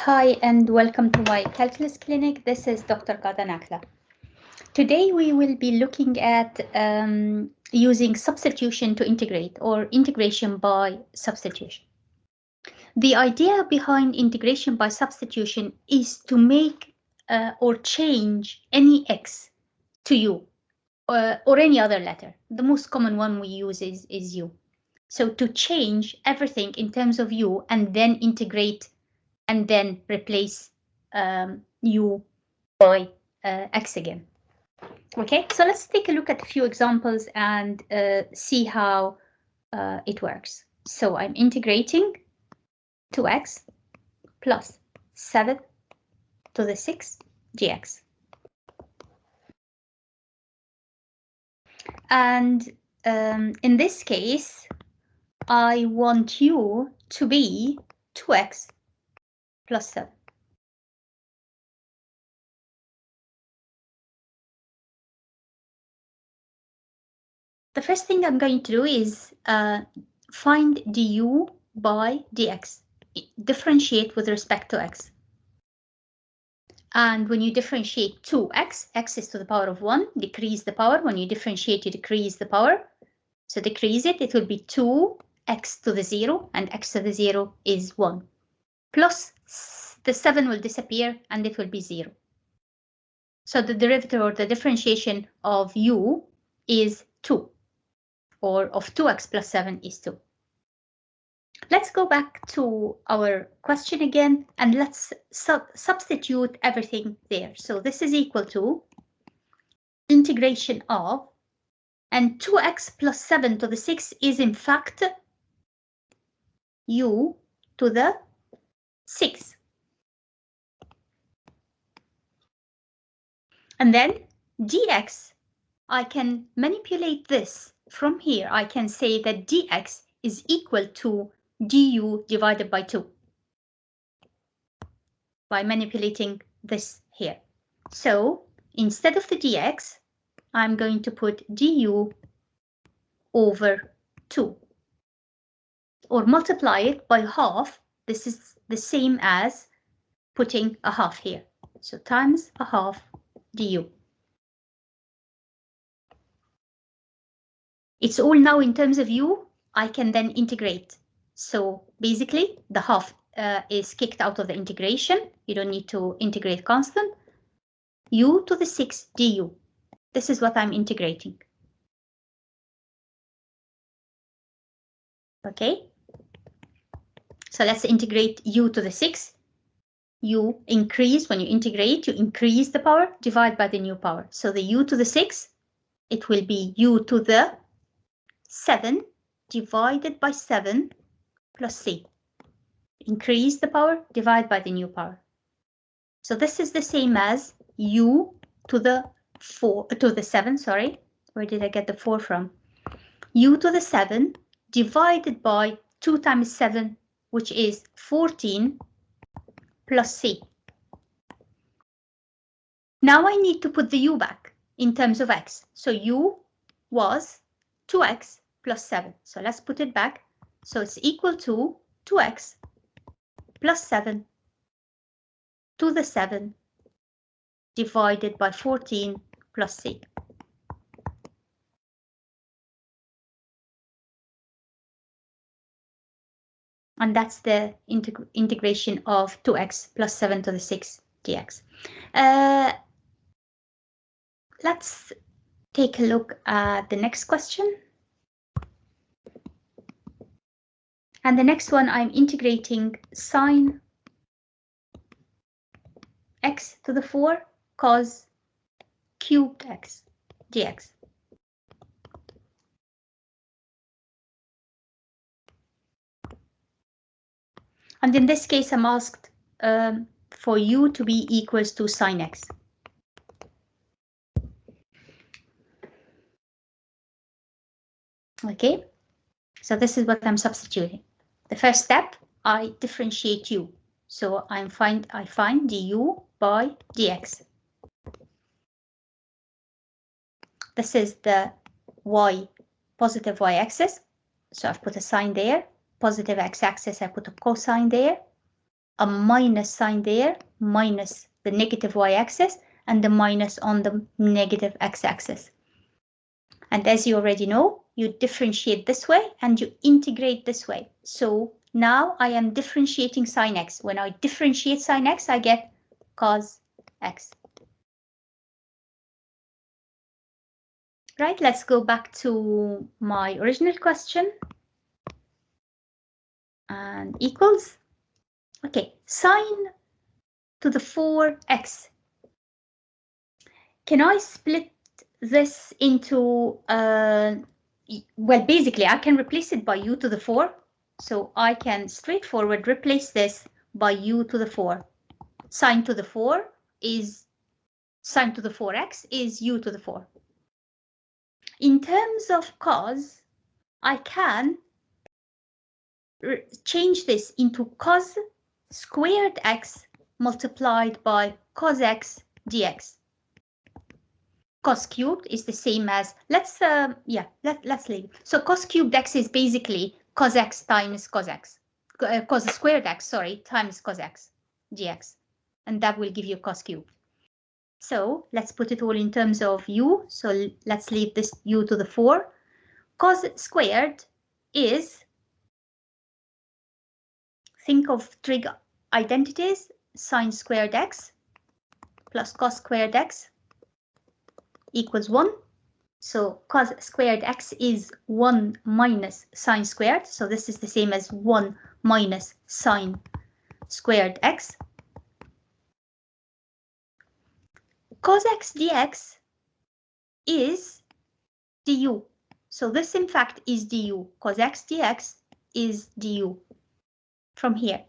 Hi and welcome to my calculus clinic. This is Dr. Gadanakla. Today we will be looking at using substitution to integrate, or integration by substitution. The idea behind integration by substitution is to make or change any x to u or any other letter. The most common one we use is u. So to change everything in terms of u and then integrate and then replace u by x again. Okay, so let's take a look at a few examples and see how it works. So I'm integrating 2x plus 7 to the 6 dx. And in this case, I want u to be 2x plus 7. The first thing I'm going to do is find du by dx, differentiate with respect to x. And when you differentiate 2x, x is to the power of 1, decrease the power. When you differentiate, you decrease the power. So decrease it, it will be 2x to the 0, and x to the 0 is 1. Plus the 7 will disappear, and it will be 0. So the derivative or the differentiation of u is 2. Or of 2x plus 7 is 2. Let's go back to our question again and let's substitute everything there. So this is equal to integration of, and 2x plus 7 to the 6 is in fact u to the 6. And then dx, I can manipulate this. From here, I can say that dx is equal to du divided by 2 by manipulating this here. So instead of the dx, I'm going to put du over 2 or multiply it by half. This is the same as putting a half here. So times a half du. It's all now in terms of u. I can then integrate. So basically the half is kicked out of the integration. You don't need to integrate constant. U to the 6 du. This is what I'm integrating. Okay. So let's integrate u to the 6. You increase, when you integrate, you increase the power, divide by the new power. So the u to the 6, it will be u to the 7 divided by 7 plus c. Increase the power, divide by the new power. So this is the same as u to the 7, sorry. Where did I get the 4 from? U to the 7 divided by 2 times 7, which is 14 plus c. Now I need to put the u back in terms of x. So u was 2x plus 7. So let's put it back. So it's equal to 2x plus 7 to the 7 divided by 14 plus c. And that's the integration of 2x plus 7 to the 6 dx. Let's take a look at the next question. And the next one, I'm integrating sine x to the 4 cos cubed x dx. And in this case, I'm asked for u to be equals to sine x. Okay, so this is what I'm substituting. The first step, I differentiate u. So I find du by dx. This is the positive y-axis. So I've put a sign there. Positive x-axis, I put a cosine there. a minus sign there, minus the negative y-axis, and the minus on the negative x-axis. And as you already know, you differentiate this way and you integrate this way. So now I am differentiating sine x. When I differentiate sine x, I get cos x. Right, let's go back to my original question. And equals. Okay, sine to the 4x. Can I split this into, well, basically I can replace it by u to the 4. So I can straightforward replace this by u to the 4. Sine to the 4 is, sine to the 4x is u to the 4. In terms of cos, I can change this into cos squared x multiplied by cos x dx. Cos cubed is the same as, let's leave. So cos cubed x is basically cos x times cos x, cos squared x, sorry, times cos x dx, and that will give you cos cubed. So let's put it all in terms of u. So let's leave this u to the 4. Cos squared is, think of trig identities, sine squared x plus cos squared x equals 1. So cos squared x is 1 minus sine squared. So this is the same as 1 minus sine squared x. Cos x dx is du. So this in fact is du. Cos x dx is du from here.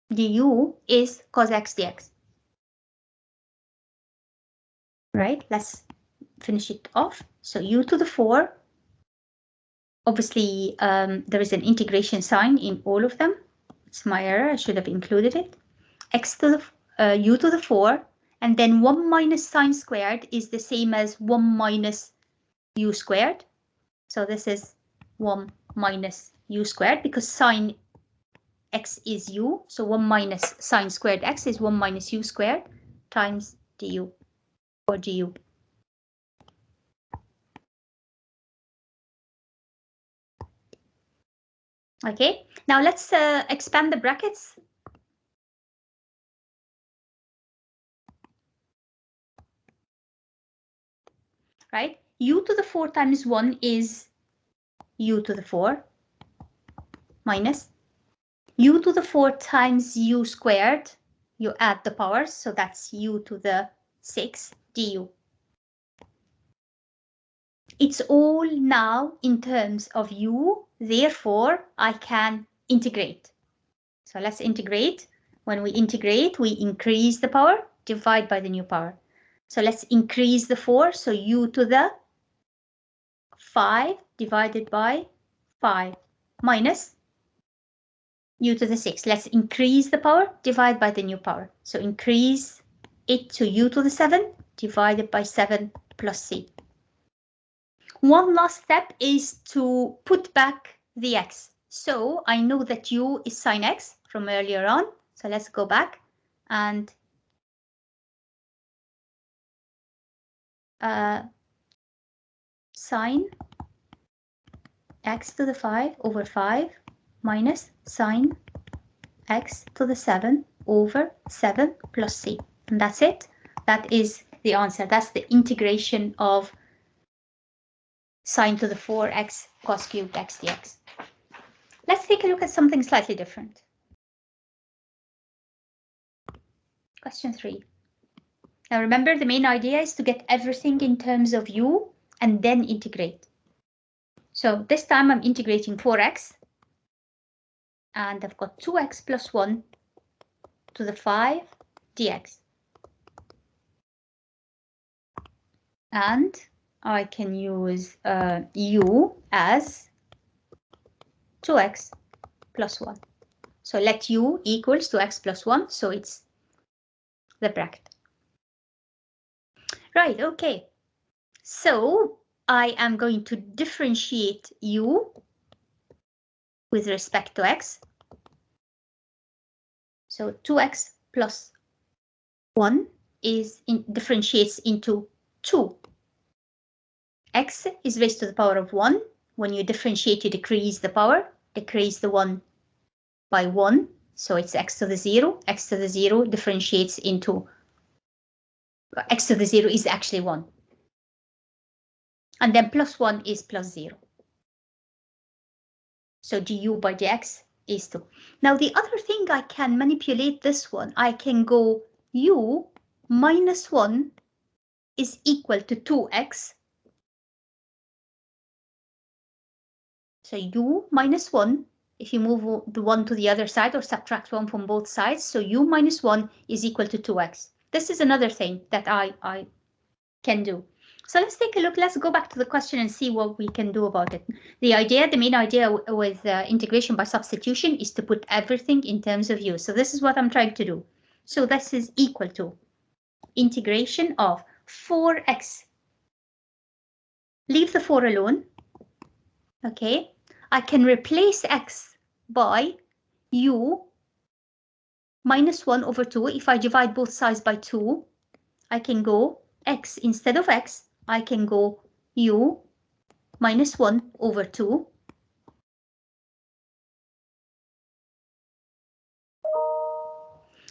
Du is cos x dx. Right, let's finish it off. So u to the 4. Obviously, there is an integration sign in all of them. It's my error, I should have included it. X to the u to the 4, and then 1 minus sine squared is the same as 1 minus u squared. So this is 1 minus u squared because sine x is u. So 1 minus sine squared x is 1 minus u squared times du or du. Okay, now let's expand the brackets. Right, u to the 4 times 1 is u to the 4 minus u to the 4 times u squared. You add the powers, so that's u to the 6 du. It's all now in terms of u, therefore I can integrate. So let's integrate. When we integrate, we increase the power, divide by the new power. So let's increase the 4, so u to the 5 divided by 5 minus u to the 6. Let's increase the power, divide by the new power. So increase it to u to the 7 divided by 7 plus c. One last step is to put back the x. So I know that u is sine x from earlier on. So let's go back and sine x to the 5 over 5 minus sine x to the 7 over 7 plus c. And that's it. That is the answer. That's the integration of sine to the 4x cos cubed x dx. Let's take a look at something slightly different. Question 3. Now remember, the main idea is to get everything in terms of u and then integrate. So this time I'm integrating 4x. And I've got 2x plus 1 to the 5 dx. And I can use u as 2x plus 1. So let u equals to x plus 1, so it's the bracket. Right, okay. So I am going to differentiate u with respect to x. So 2x plus 1 differentiates into 2. X is raised to the power of 1. When you differentiate, you decrease the power, decrease the 1 by 1. So it's x to the 0. X to the 0 differentiates into x to the 0 is actually 1. And then plus 1 is plus 0. So du by dx is 2. Now the other thing, I can manipulate this one. I can go u minus 1 is equal to 2x. So u minus 1, if you move the 1 to the other side or subtract 1 from both sides, so u minus 1 is equal to 2x. This is another thing that I can do. So let's take a look. Let's go back to the question and see what we can do about it. The main idea with integration by substitution is to put everything in terms of u. So this is what I'm trying to do. So this is equal to integration of 4x. Leave the 4 alone. Okay, I can replace x by u minus 1 over 2. If I divide both sides by 2, I can go x instead of x. I can go u minus 1 over 2.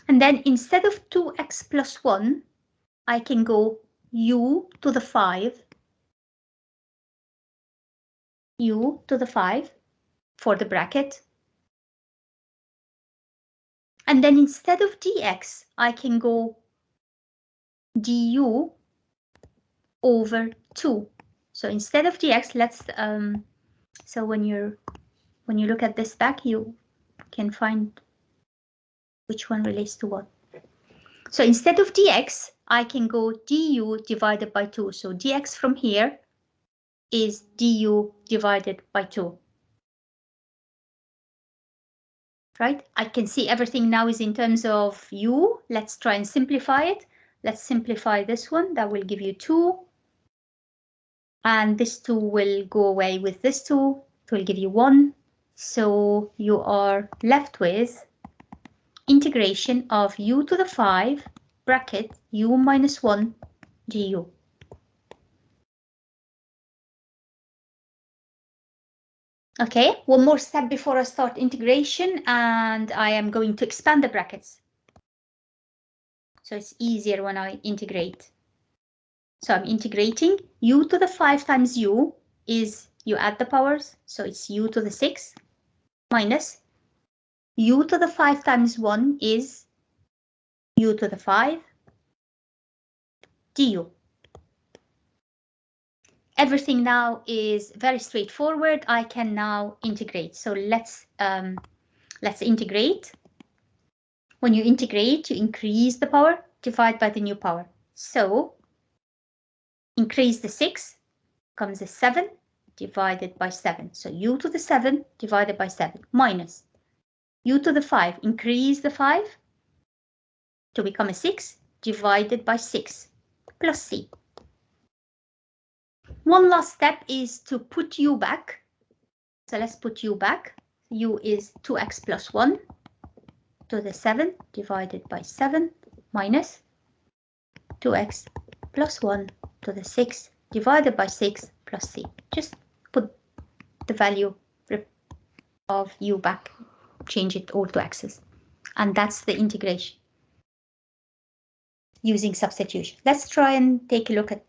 And then instead of 2x plus 1, I can go u to the 5. U to the 5 for the bracket. And then instead of dx, I can go du over 2. So instead of dx, let's so when you look at this back, you can find which one relates to what. So instead of dx, I can go du divided by 2. So dx from here is du divided by 2. Right? I can see everything now is in terms of u. Let's try and simplify it. Let's simplify this one. That will give you 2. And this 2 will go away with this 2. It will give you 1. So you are left with integration of u to the 5 bracket u minus 1 du. Okay, one more step before I start integration, and I am going to expand the brackets. So it's easier when I integrate. So I'm integrating u to the 5 times u is, you add the powers, so it's u to the 6 minus u to the 5 times 1 is u to the 5 du. Everything now is very straightforward. I can now integrate. So let's integrate. When you integrate, you increase the power, divide by the new power. So increase the 6 comes a 7 divided by 7. So u to the 7 divided by 7 minus u to the 5. Increase the 5 to become a 6 divided by 6 plus c. One last step is to put u back. So let's put u back. U is 2x plus 1 to the 7 divided by 7 minus 2x plus 1 to the 6 divided by 6 plus c. Just put the value of u back, change it all to x's. And that's the integration using substitution. Let's try and take a look at